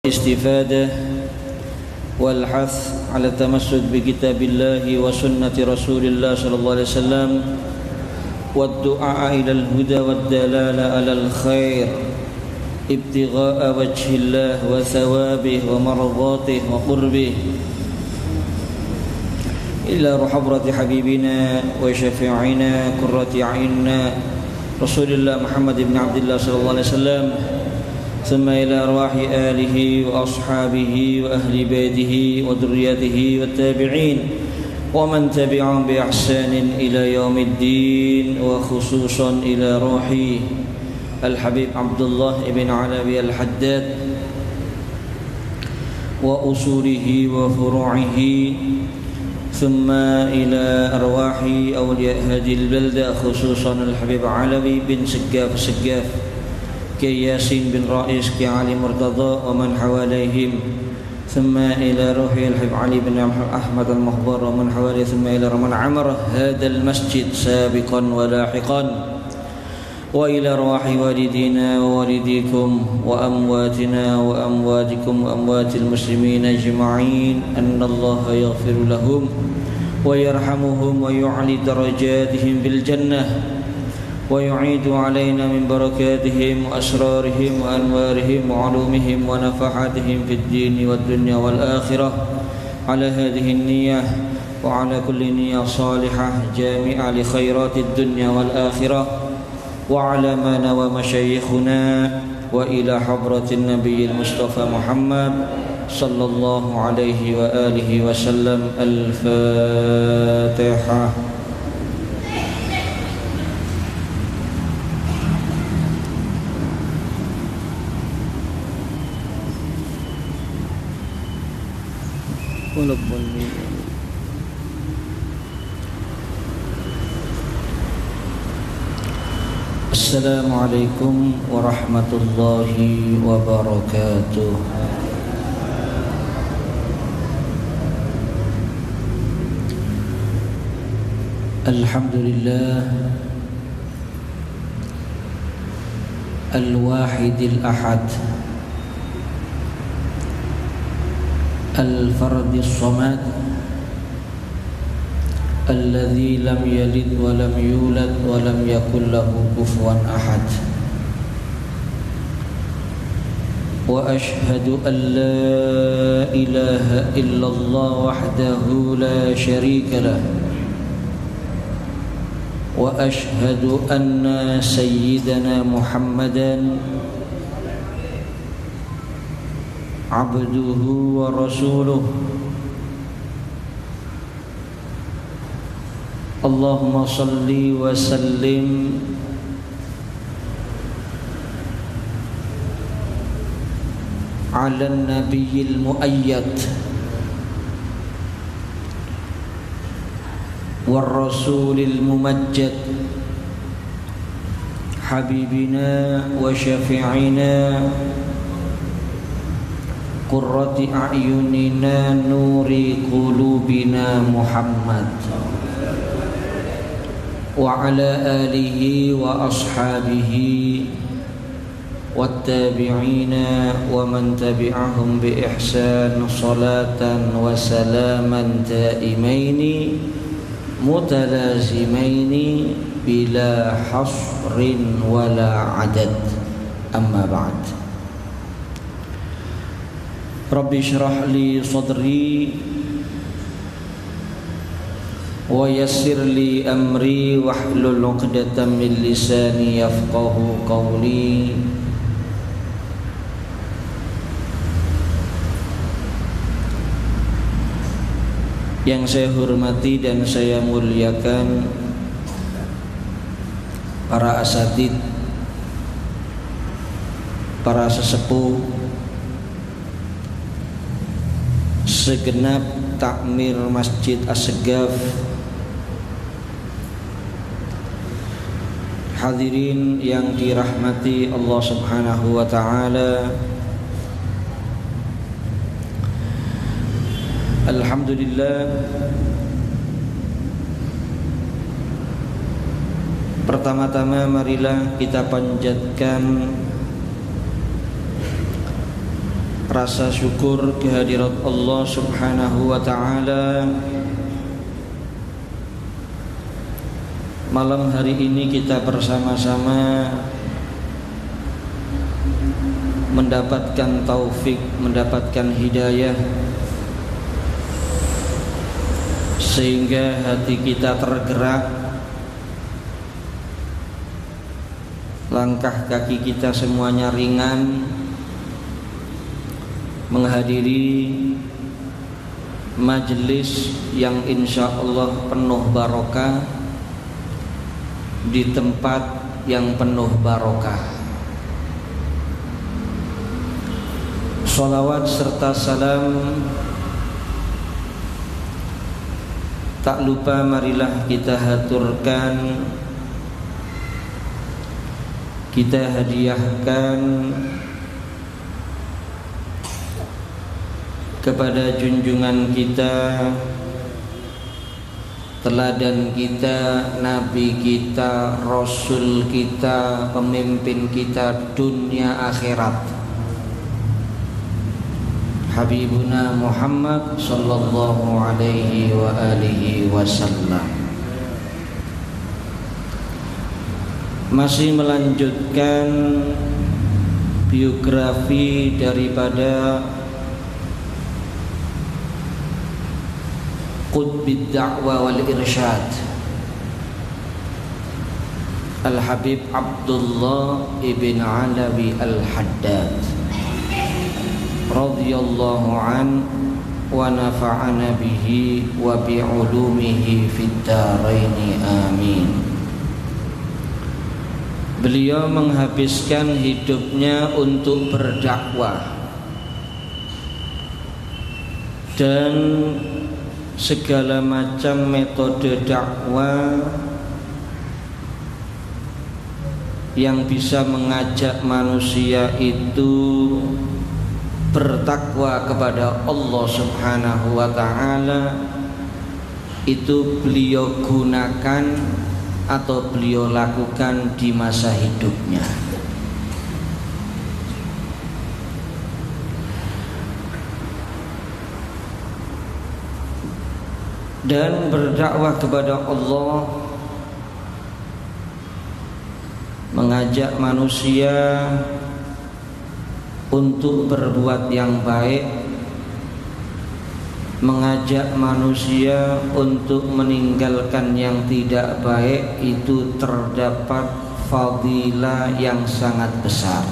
الاستفادة والحث على التمسك بكتاب الله وسنة رسول الله صلى الله عليه وسلم والدعاء إلى الهدى والدلالة على الخير ابتغاء وجه الله وثوابه ومرضاته وقربه إلى حضرة حبيبنا وشفيعنا قرة أعيننا رسول الله محمد بن عبد الله صلى الله عليه وسلم ثم إلى أرواح آله وأصحابه وأهل بيته وذريته والتابعين ومن تبعهم بإحسان إلى يوم الدين وخصوصا إلى روحي الحبيب عبد الله بن علوي الحداد وأصوله وفروعه ثم إلى أرواح أولياء هذه البلدة خصوصا الحبيب علوي بن سقاف كي ياسين بن رئيس كي علي مرتضى ومن حواليهم ثم إلى روح الحبيب علي بن أحمد المخبر ومن حواليه ثم إلى من عمر هذا المسجد سابقا ولاحقا وإلى أرواح والدينا ووالديكم وأمواتنا وأمواتكم وأموات المسلمين أجمعين أن الله يغفر لهم ويرحمهم ويعلي درجاتهم بالجنة ويعيد علينا من بركاتهم وأسرارهم وأنوارهم وعلومهم ونفحاتهم في الدين والدنيا والآخرة على هذه النية وعلى كل نية صالحة جامعة لخيرات الدنيا والآخرة وعلى ما نوى مشايخنا وإلى حضرة النبي المصطفى محمد صلى الله عليه وآله وسلم. الفاتحة. Assalamualaikum warahmatullahi wabarakatuh. Alhamdulillah al-wahidil ahad al-fardis samad alladzi lam yalid wa lam yulad wa lam yakul lahu kufuwan ahad. Wa ashhadu an la ilaha illallah wahdahu la syarika lah. Wa ashhadu anna sayyidana Muhammadan abduhu wa rasuluh. Allahumma salli wa sallim ala nabiyil muayyad war rasulil mumajjad habibina wa syafi'ina qurrati a'yunina nuri qulubina Muhammad wa ala alihi wa ashabihi wattabi'ina wa man tabi'ahum bi ihsan salatan wa salaman daimaini mutalazimaini bila hasrin wala adad. Amma ba'd. Rabbi syrah li sadri wa yassir li amri wahlul 'uqdatam min lisani yafqahu qawli. Yang saya hormati dan saya muliakan para asatid, para sesepuh, segenap takmir Masjid As-Segaf, hadirin yang dirahmati Allah Subhanahu wa taala. Alhamdulillah, pertama-tama marilah kita panjatkan rasa syukur kehadirat Allah Subhanahu wa ta'ala. Malam hari ini kita bersama-sama mendapatkan taufik, mendapatkan hidayah, sehingga hati kita tergerak, langkah kaki kita semuanya ringan, menghadiri majelis yang insya Allah penuh barokah, di tempat yang penuh barokah. Sholawat serta salam tak lupa marilah kita haturkan, kita hadiahkan kepada junjungan kita, teladan kita, nabi kita, rasul kita, pemimpin kita dunia akhirat, Habibuna Muhammad sallallahu alaihi wa alihi wasallam. Masih melanjutkan biografi daripada Qutbid Da'wah wal Irsyad, Al-Habib Abdullah ibn Alawi Al-Haddad radhiyallahu an wa nafa'ana bihi wa bi'ulumihi fid dharain amin. Beliau menghabiskan hidupnya untuk berdakwah dan segala macam metode dakwah yang bisa mengajak manusia itu bertakwa kepada Allah Subhanahu wa ta'ala, itu beliau gunakan atau beliau lakukan di masa hidupnya. Dan berdakwah kepada Allah, mengajak manusia untuk berbuat yang baik, mengajak manusia untuk meninggalkan yang tidak baik, itu terdapat fadilah yang sangat besar.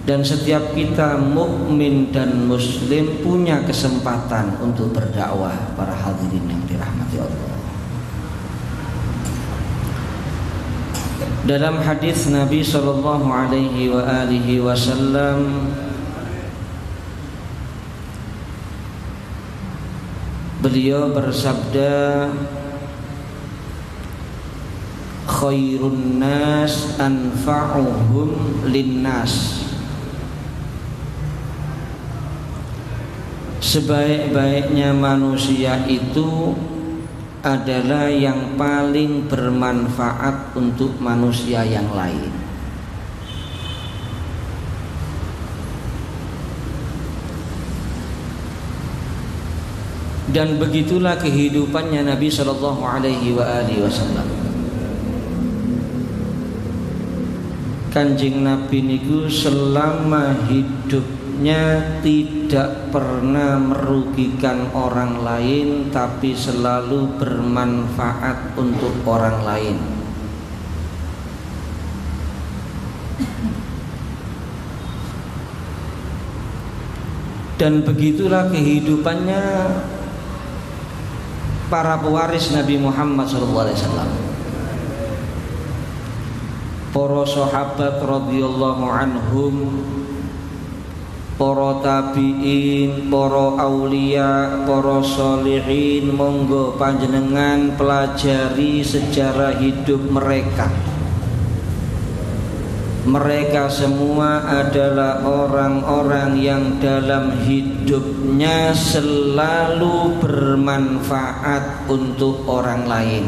Dan setiap kita mukmin dan muslim punya kesempatan untuk berdakwah, para hadirin yang dirahmati Allah. Dalam hadis Nabi sallallahu alaihi wa alihi wasallam, beliau bersabda, khairun nas anfa'uhum linnas. Sebaik-baiknya manusia itu adalah yang paling bermanfaat untuk manusia yang lain. Dan begitulah kehidupannya Nabi sallallahu alaihi wasallam. Kanjeng Nabi niku selama hidupnya tidak pernah merugikan orang lain, tapi selalu bermanfaat untuk orang lain. Dan begitulah kehidupannya para pewaris Nabi Muhammad SAW. Para sahabat radhiyallahu anhum, para tabi'in, para aulia, para sholihin, monggo panjenengan pelajari sejarah hidup mereka. Mereka semua adalah orang-orang yang dalam hidupnya selalu bermanfaat untuk orang lain.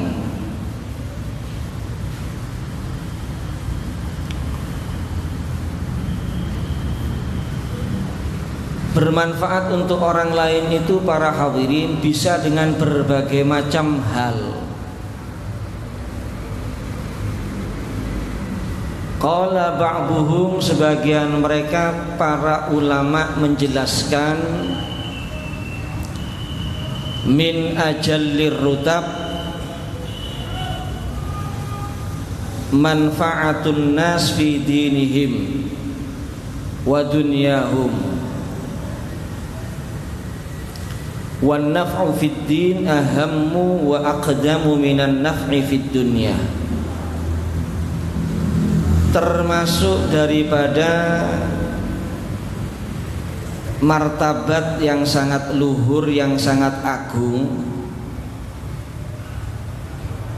Bermanfaat untuk orang lain itu para hadirin bisa dengan berbagai macam hal. Qala ba'duhum, sebagian mereka para ulama menjelaskan, min ajallir rutab manfaatun nas fi dinihim wa dunyahum wan naf'u fid din ahammu wa aqdamu minan naf'i fid dunya. Termasuk daripada martabat yang sangat luhur, yang sangat agung,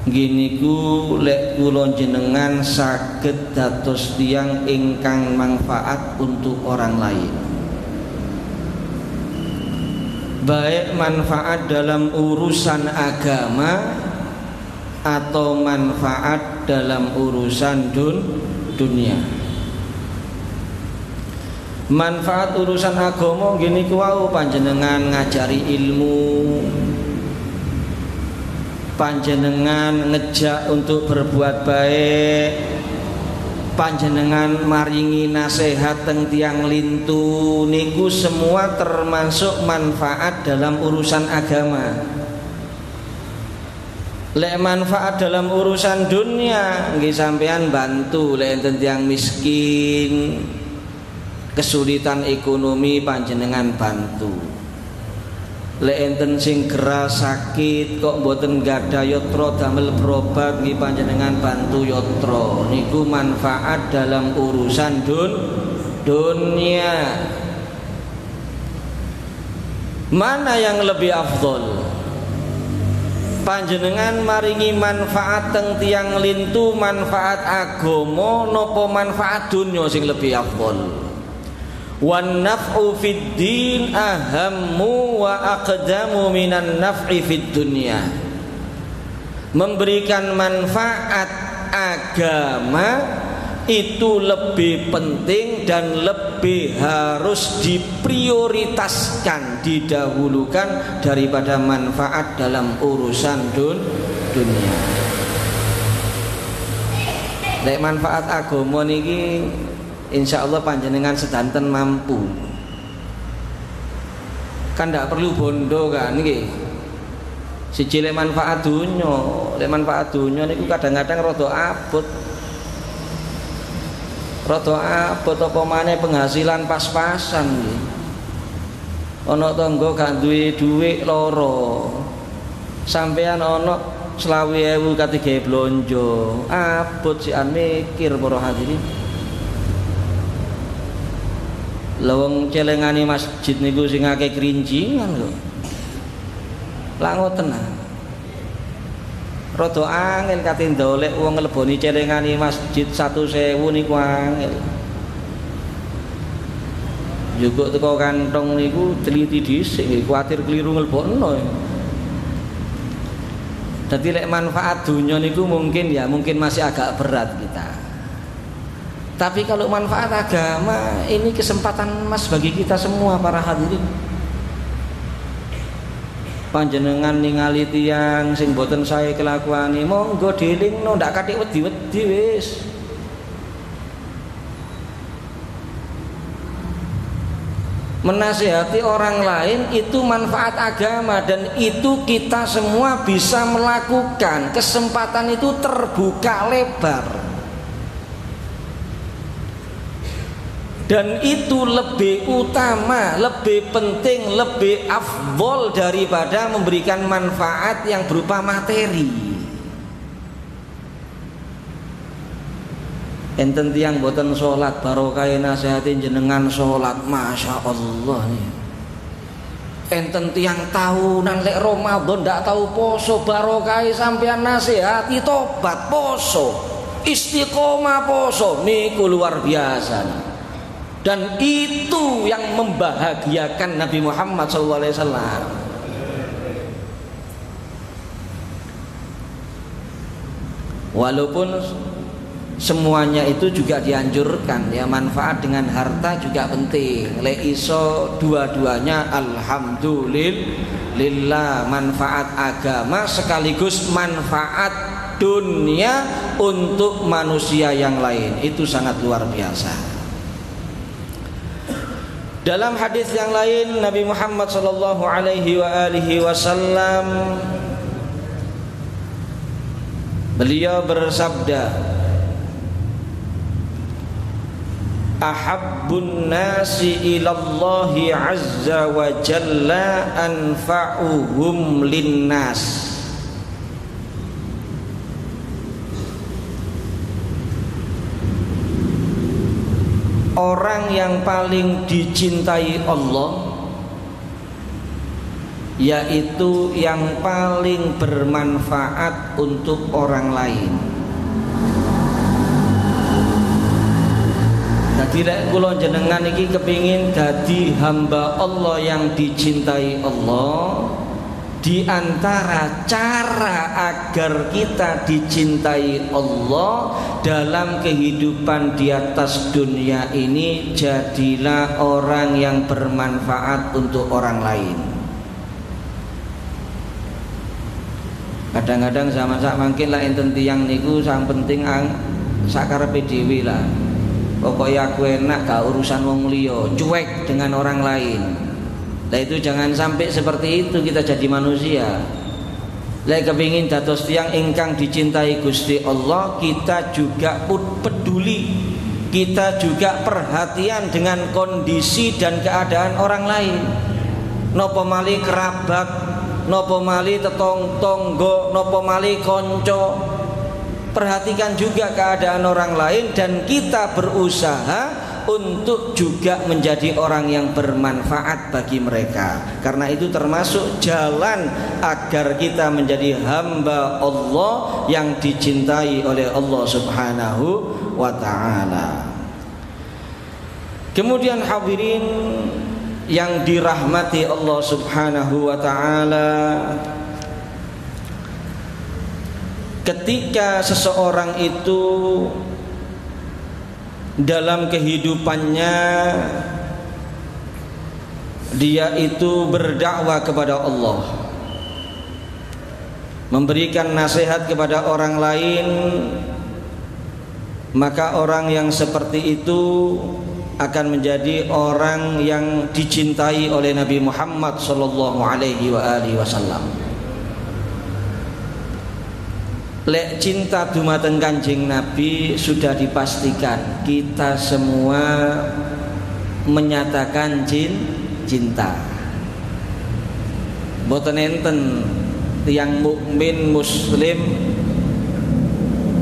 gini ku lek kula jenengan saged dados tiyang ingkang manfaat untuk orang lain, baik manfaat dalam urusan agama atau manfaat dalam urusan dunia. Manfaat urusan agama gini ku wau, panjenengan ngajari ilmu, panjenengan ngejak untuk berbuat baik, panjenengan maringi nasihat teng tiang lintu, niku semua termasuk manfaat dalam urusan agama. Lek manfaat dalam urusan dunia, nggih sampean bantu lek enten tiyang miskin, kesulitan ekonomi panjenengan bantu. Lek enten sing gerah sakit kok mboten gadah yatra damel berobat, nggih panjenengan bantu yatra. Niku manfaat dalam urusan dunia. Mana yang lebih afdol? Panjenengan maringi manfaat teng tiang lintu, manfaat agama nopo manfaat dunia sing lebih afdol? Wan naf'u fid din ahammu wa aqdamu minan naf'i fid dunya. Memberikan manfaat agama itu lebih penting dan lebih harus diprioritaskan, didahulukan daripada manfaat dalam urusan dunia. Nek manfaat agama niki insyaallah panjenengan sedanten mampu. Kan ndak perlu bondo kan nggih. Siji lek manfaat dunya, lek manfaat dunya niku kadang-kadang rada abot. Rada abot apa maneh penghasilan pas-pasan nggih. Ana tangga gak duwe dhuwit lara. Sampeyan ana 20.000 kate gawe blonjo. Abot sikan mikir para hadirin. Lawang celengane masjid niku sing akeh kerincingan lho. Lah ngoten nah. Rada angel kate ndolek wong ngleboni celengane masjid 1.000 niku angel. Jukuk teko kantong niku teliti dhisik nggih, kuwatir keliru nglebokno. Dadi lek manfaat dunya niku mungkin masih agak berat kita. Tapi kalau manfaat agama ini kesempatan emas bagi kita semua para hadirin. Panjenengan ningali tiyang sing boten sae kelakuane, monggo dilingno, ndak kathik wedi-wedi wis. Menasihati orang lain itu manfaat agama dan itu kita semua bisa melakukan. Kesempatan itu terbuka lebar. Dan itu lebih utama, lebih penting, lebih afdol daripada memberikan manfaat yang berupa materi. Enten tiyang boten sholat, barokah nasihatin jenengan sholat, masya Allah nih. Enten tiyang tahunan lek Ramadan ndak tahu poso, barokah sampean nasihati tobat poso, istiqomah poso, niku luar biasa nih. Dan itu yang membahagiakan Nabi Muhammad SAW. Walaupun semuanya itu juga dianjurkan ya, manfaat dengan harta juga penting. Le iso dua-duanya alhamdulillah, manfaat agama sekaligus manfaat dunia untuk manusia yang lain, itu sangat luar biasa. Dalam hadis yang lain Nabi Muhammad sallallahu alaihi wasallam beliau bersabda, ahabbun nasi ilallahi azza wa jalla anfa'uhum linnas. Orang yang paling dicintai Allah yaitu yang paling bermanfaat untuk orang lain. Jadi kula jenengan iki kepingin dadi hamba Allah yang dicintai Allah. Di antara cara agar kita dicintai Allah dalam kehidupan di atas dunia ini, jadilah orang yang bermanfaat untuk orang lain. Kadang-kadang zaman sak mangkin lah enten tiyang niku sang penting sakarepe dhewe lah. Pokoknya aku enak gak urusan wong liya, cuek dengan orang lain. Nah itu jangan sampai seperti itu kita jadi manusia. Lek kepingin dados tiyang ingkang dicintai Gusti Allah, kita juga peduli, kita juga perhatian dengan kondisi dan keadaan orang lain. Napa malih kerabat, napa malih tetangga, napa malih kanca. Perhatikan juga keadaan orang lain dan kita berusaha untuk juga menjadi orang yang bermanfaat bagi mereka. Karena itu termasuk jalan agar kita menjadi hamba Allah yang dicintai oleh Allah Subhanahu wa ta'ala. Kemudian hadirin yang dirahmati Allah Subhanahu wa ta'ala, ketika seseorang itu dalam kehidupannya dia itu berdakwah kepada Allah, memberikan nasihat kepada orang lain, maka orang yang seperti itu akan menjadi orang yang dicintai oleh Nabi Muhammad sallallahu alaihi wasallam. Lek cinta dumateng Kanjeng Nabi sudah dipastikan, kita semua menyatakan cinta. Mboten enten tiyang mukmin muslim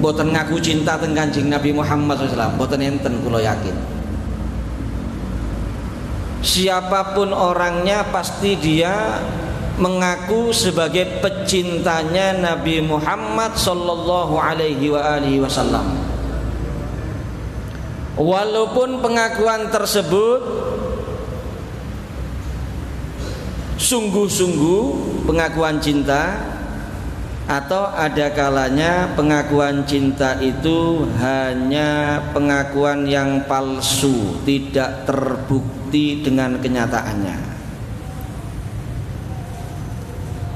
mboten ngaku cinta teng Kanjeng Nabi Muhammad SAW, mboten enten, kula yakin. Siapapun orangnya pasti dia mengaku sebagai pecintanya Nabi Muhammad sallallahu alaihi wasallam. Walaupun pengakuan tersebut sungguh-sungguh pengakuan cinta, atau ada kalanya pengakuan cinta itu hanya pengakuan yang palsu, tidak terbukti dengan kenyataannya.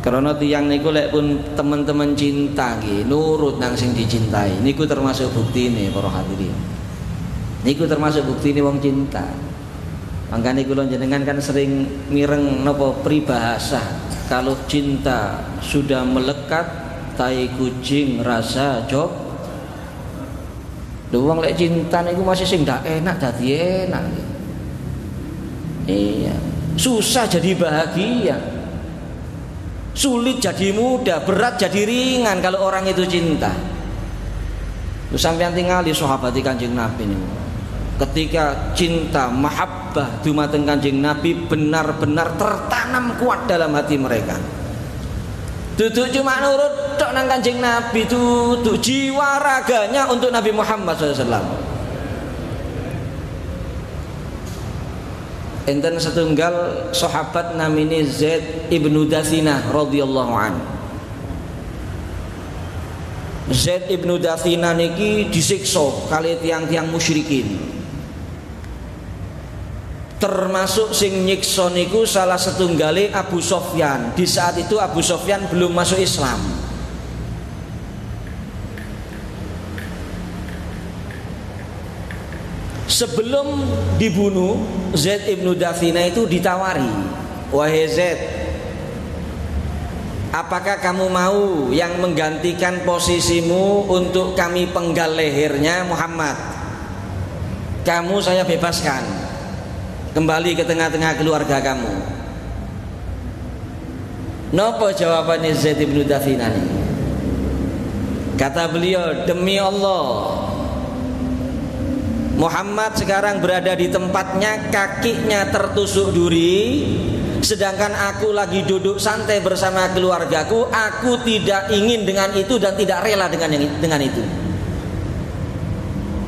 Karena tiyang niku lek pun teman-teman cinta nggih nurut nang sing dicintai, niku termasuk buktine para hadirin. Niku termasuk buktine wong cinta. Mangkane kula jenengan kan sering mireng napa pribahasa, kalau cinta sudah melekat tai kucing rasa jog. Lho wong lek cinta niku masih sing ndak enak dadi enak. Iya, susah jadi bahagia. Sulit jadi mudah, berat jadi ringan kalau orang itu cinta. Lu sampeyan tingali sahabat Kanjeng Nabi niku. Ketika cinta, mahabbah dumateng Kanjeng Nabi benar-benar tertanam kuat dalam hati mereka. Duduk cuma nurut tok nang Kanjeng Nabi, duduk jiwa raganya untuk Nabi Muhammad SAW. Enten setunggal sahabat namine Zaid ibnu Dathinah radhiyallahu an. Zaid ibnu Dathina niki disiksa kali tiang-tiang musyrikin. Termasuk sing nyiksa niku salah setunggale Abu Sofyan. Di saat itu Abu Sofyan belum masuk Islam. Sebelum dibunuh, Zaid ibnu Dathina itu ditawari, wahai Zaid, apakah kamu mau yang menggantikan posisimu untuk kami penggal lehernya Muhammad? Kamu saya bebaskan, kembali ke tengah-tengah keluarga kamu. Napa jawabannya Zaid ibnu Dathina ini? Kata beliau, demi Allah, Muhammad sekarang berada di tempatnya, kakinya tertusuk duri, sedangkan aku lagi duduk santai bersama keluargaku. Aku tidak ingin dengan itu dan tidak rela dengan itu.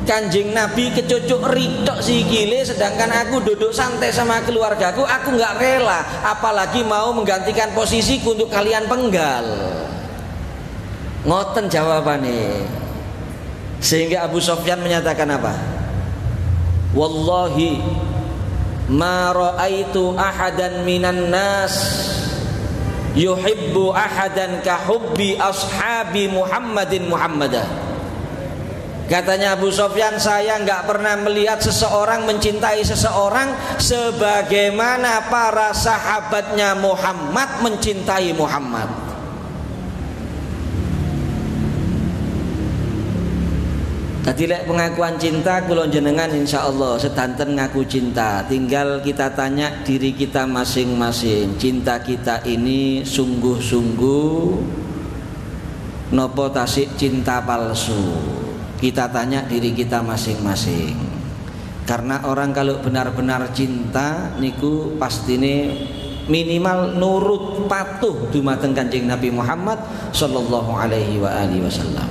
Kanjeng Nabi kecucuk ritok sikile, sedangkan aku duduk santai sama keluargaku. Aku nggak rela, apalagi mau menggantikan posisiku untuk kalian penggal. Ngoten jawabannya. Sehingga Abu Sofyan menyatakan apa? Wallahi ma ra'aitu ahadan minan nas yuhibbu ahadan ka hubbi ashabi Muhammadin Muhammadah. Katanya Abu Sofyan, saya nggak pernah melihat seseorang mencintai seseorang sebagaimana para sahabatnya Muhammad mencintai Muhammad. Tadi lek pengakuan cinta kula jenengan insyaallah sedanten ngaku cinta. Tinggal kita tanya diri kita masing-masing, cinta kita ini sungguh-sungguh nopo tasik cinta palsu? Kita tanya diri kita masing-masing. Karena orang kalau benar-benar cinta niku pastine minimal nurut patuh dumateng Kanjeng Nabi Muhammad sallallahu alaihi wasallam.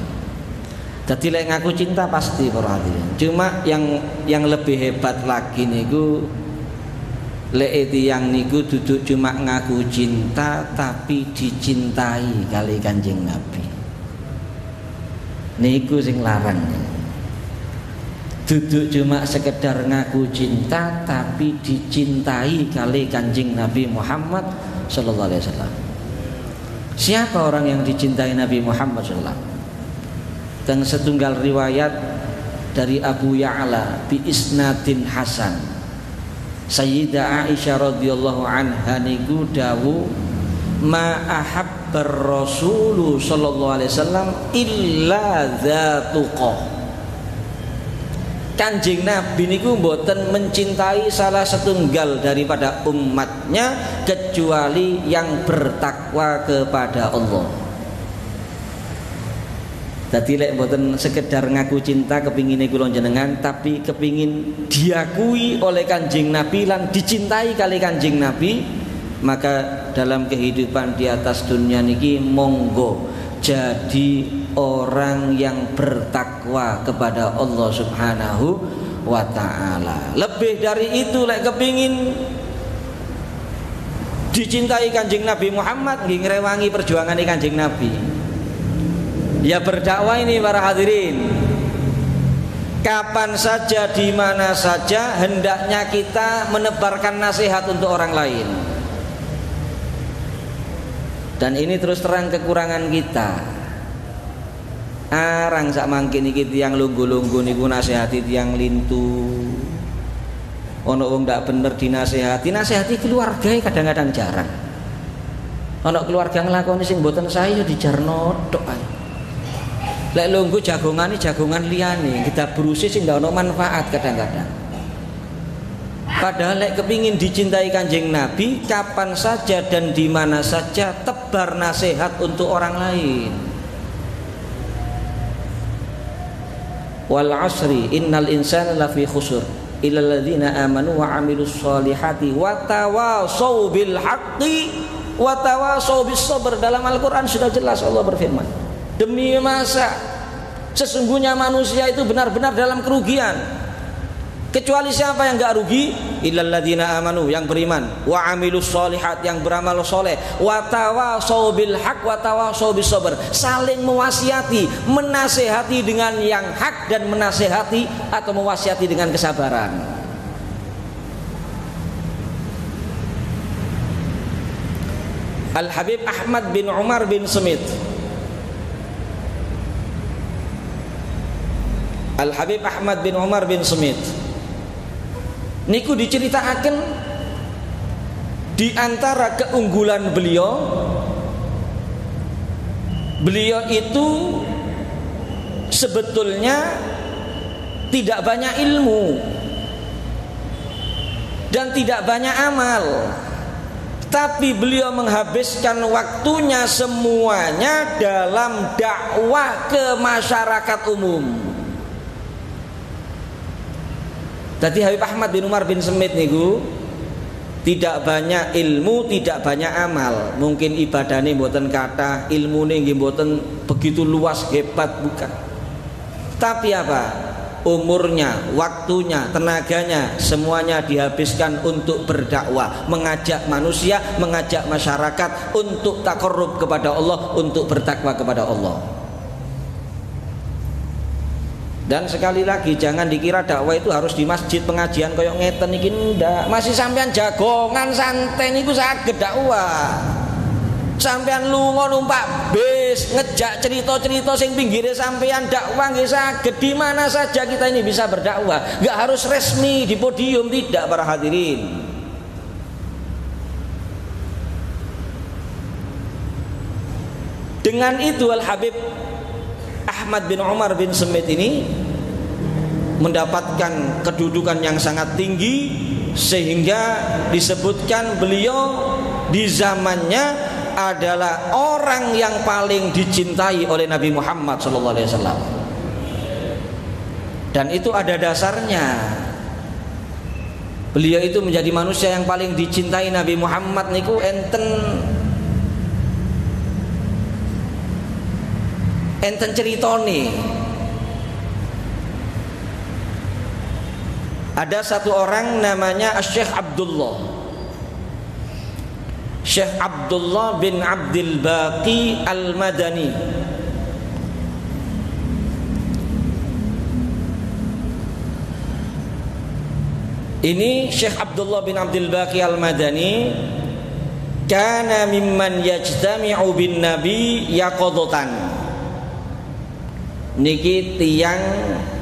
Jadi lek ngaku cinta pasti para hadirin. Cuma yang lebih hebat lagi niku lek tiyang niku duduk cuma ngaku cinta tapi dicintai kali Kanjeng Nabi. Niku sing larang. Duduk cuma sekedar ngaku cinta tapi dicintai kali Kanjeng Nabi Muhammad sallallahu alaihi wasallam. Siapa orang yang dicintai Nabi Muhammad sallallahu alaihi wasallam? Dan setunggal riwayat dari Abu Ya'la bi isnadin hasan, Sayyidah Aisyah radhiyallahu anha niku dawu ma ahabbar Rasulu sallallahu alaihi wasallam illa dzatuqah. Kanjeng Nabi niku mboten mencintai salah setunggal daripada umatnya kecuali yang bertakwa kepada Allah. Dadi lek mboten sekedar ngaku cinta kepingine kula jenengan, tapi kepingin diakui oleh Kanjeng Nabi lan dicintai kali Kanjeng Nabi, maka dalam kehidupan di atas dunia niki monggo jadi orang yang bertakwa kepada Allah Subhanahu wa taala. Lebih dari itu lek kepingin dicintai Kanjeng Nabi Muhammad nggih ngrewangi perjuangan Kanjeng Nabi. Ya berdakwah ini para hadirin. Kapan saja, di mana saja hendaknya kita menebarkan nasihat untuk orang lain. Dan ini terus terang kekurangan kita. Arang sak mangkin iki tiyang lungguh-lungguh niku nasihati tiyang lintu. Ono wong ndak bener dinasihati keluargae kadang-kadang jarang. Ono keluarga nglakoni sing mboten sae ya dijarno tok ae. Lek lungguh jagongane jagongan liyane, kita berusi sing ndak ono manfaat kadang-kadang. Padahal lek kepingin dicintai Kanjeng Nabi, kapan saja dan di mana saja tebar nasihat untuk orang lain. Wal 'asri innal insana lafi khusr illal ladzina amanu wa 'amilus solihati wa tawashaw bil haqqi wa tawashaw bis sabr. Dalam Al-Qur'an sudah jelas Allah berfirman, demi masa sesungguhnya manusia itu benar-benar dalam kerugian. Kecuali siapa yang enggak rugi? Illal ladzina amanu, yang beriman, wa amilus sholihat, yang beramal soleh, wa tawasau bil haq wa tawasau bis sabr, saling mewasiati, menasehati dengan yang hak dan menasehati atau mewasiati dengan kesabaran. Al-Habib Ahmad bin Umar bin Smith, Al-Habib Ahmad bin Umar bin Smith niku diceritakan di antara keunggulan beliau itu sebetulnya tidak banyak ilmu dan tidak banyak amal, tapi beliau menghabiskan waktunya semuanya dalam dakwah ke masyarakat umum. Jadi Habib Ahmad bin Umar bin Smith niku tidak banyak ilmu, tidak banyak amal. Mungkin ibadahnya mboten kathah, ilmune nggih mboten begitu luas hebat, bukan. Tapi apa? Umurnya, waktunya, tenaganya semuanya dihabiskan untuk berdakwah, mengajak manusia, mengajak masyarakat untuk taqarrub kepada Allah, untuk bertakwa kepada Allah. Dan sekali lagi jangan dikira dakwah itu harus di masjid pengajian koyok ngeten iki ndak. Masih sampean jagongan santai niku saged dakwah. Sampean lunga numpak bis ngejak cerita-cerita sing pinggire sampean dakwah nggih saged. Di mana saja kita ini bisa berdakwah. Enggak harus resmi di podium, tidak para hadirin. Dengan itu Al-Habib Ahmad bin Umar bin Smith ini mendapatkan kedudukan yang sangat tinggi, sehingga disebutkan beliau di zamannya adalah orang yang paling dicintai oleh Nabi Muhammad SAW. Dan itu ada dasarnya. Beliau itu menjadi manusia yang paling dicintai Nabi Muhammad niku enten ceritone. Ada satu orang namanya Syekh Abdullah, Syekh Abdullah bin Abdul Baqi Al-Madani. Ini Syekh Abdullah bin Abdul Baqi Al-Madani kana mimman yajtami'u bin nabi yaqadatan. Niki tiang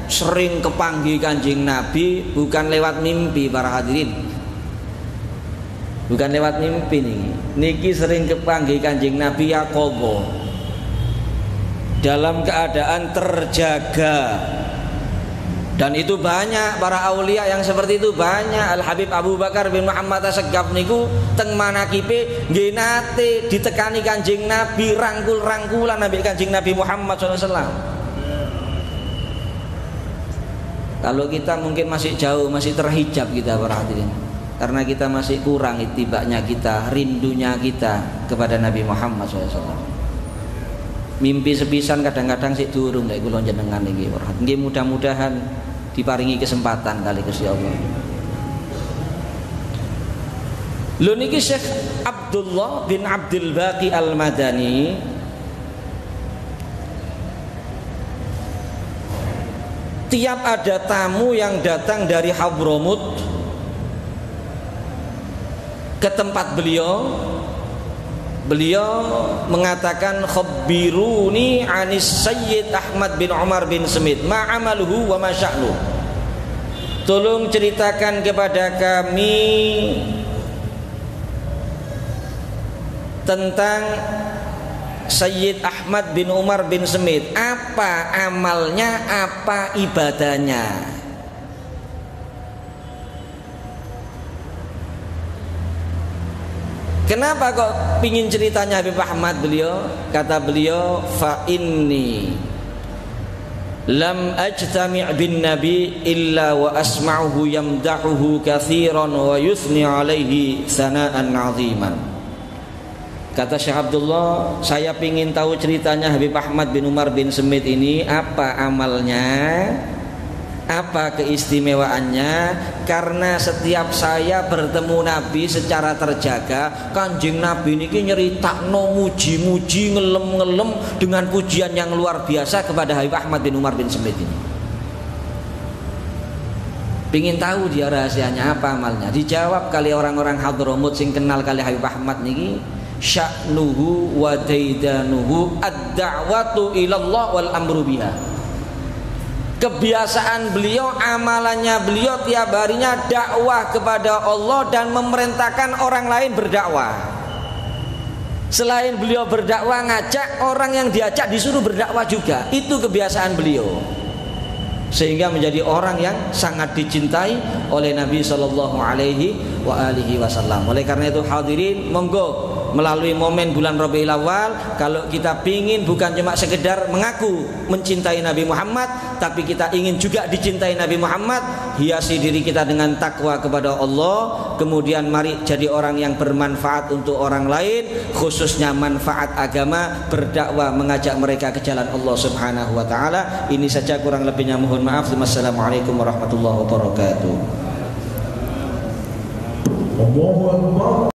sering kepanggih Kanjeng Nabi bukan lewat mimpi para hadirin. Bukan lewat mimpi niki sering kepanggih Kanjeng Nabi yaqadha, dalam keadaan terjaga. Dan itu banyak para aulia yang seperti itu, banyak. Al-Habib Abu Bakar bin Muhammad As-Segaf niku teng manakipe nggih nate ditekani Kanjeng Nabi, rangkul-rangkulan Nabi Kanjeng Nabi Muhammad SAW. Kalau kita mungkin masih jauh, masih terhijab kita para hadirin, karena kita masih kurang itibaknya kita, rindunya kita kepada Nabi Muhammad SAW. Mimpi sepisan kadang-kadang sik durung nek kula jenengan iki para hadirin. Nggih mudah-mudahan diparingi kesempatan kali Gusti Allah. Lho niki Syekh Abdullah bin Abdul Baqi Al-Madani tiap ada tamu yang datang dari Hadramut ke tempat beliau, beliau mengatakan khabbiruni anis Sayyid Ahmad bin Umar bin Smith ma amaluhu wa ma sya'nuhu. Tolong ceritakan kepada kami tentang Sayyid Ahmad bin Umar bin Smith, apa amalnya, apa ibadahnya. Kenapa kok pingin ceritanya Habib Ahmad? Beliau kata beliau, fa inni lam ajtami' bin nabi illa wa asma'uhu yamdahuhu katsiran wa yuthni alaihi sana'an 'aziman. Kata Syekh Abdullah, saya ingin tahu ceritanya Habib Ahmad bin Umar bin Smith ini, apa amalnya, Apa keistimewaannya? Karena setiap saya bertemu Nabi secara terjaga, Kanjeng Nabi niki nyeritakno muji-muji, ngelem-ngelem dengan pujian yang luar biasa kepada Habib Ahmad bin Umar bin Smith ini. Pingin tahu dia rahasianya apa amalnya? Dijawab kali orang-orang Hadramut sing kenal kali Habib Ahmad niki, sya'nuhu wa daidanuhu ad-da'watu ilallah wal amru biha. Kebiasaan beliau, amalannya beliau tiap harinya dakwah kepada Allah dan memerintahkan orang lain berdakwah. Selain beliau berdakwah, ngajak orang yang diajak disuruh berdakwah juga. Itu kebiasaan beliau. Sehingga menjadi orang yang sangat dicintai oleh Nabi Shallallahu Alaihi Wasallam. Oleh karena itu hadirin, monggo melalui momen bulan Rabiul Awal, kalau kita pingin bukan cuma sekedar mengaku mencintai Nabi Muhammad, tapi kita ingin juga dicintai Nabi Muhammad, hiasi diri kita dengan takwa kepada Allah. Kemudian mari jadi orang yang bermanfaat untuk orang lain, khususnya manfaat agama, berdakwah, mengajak mereka ke jalan Allah Subhanahu wa taala. Ini saja, kurang lebihnya mohon maaf. Wassalamualaikum warahmatullahi wabarakatuh.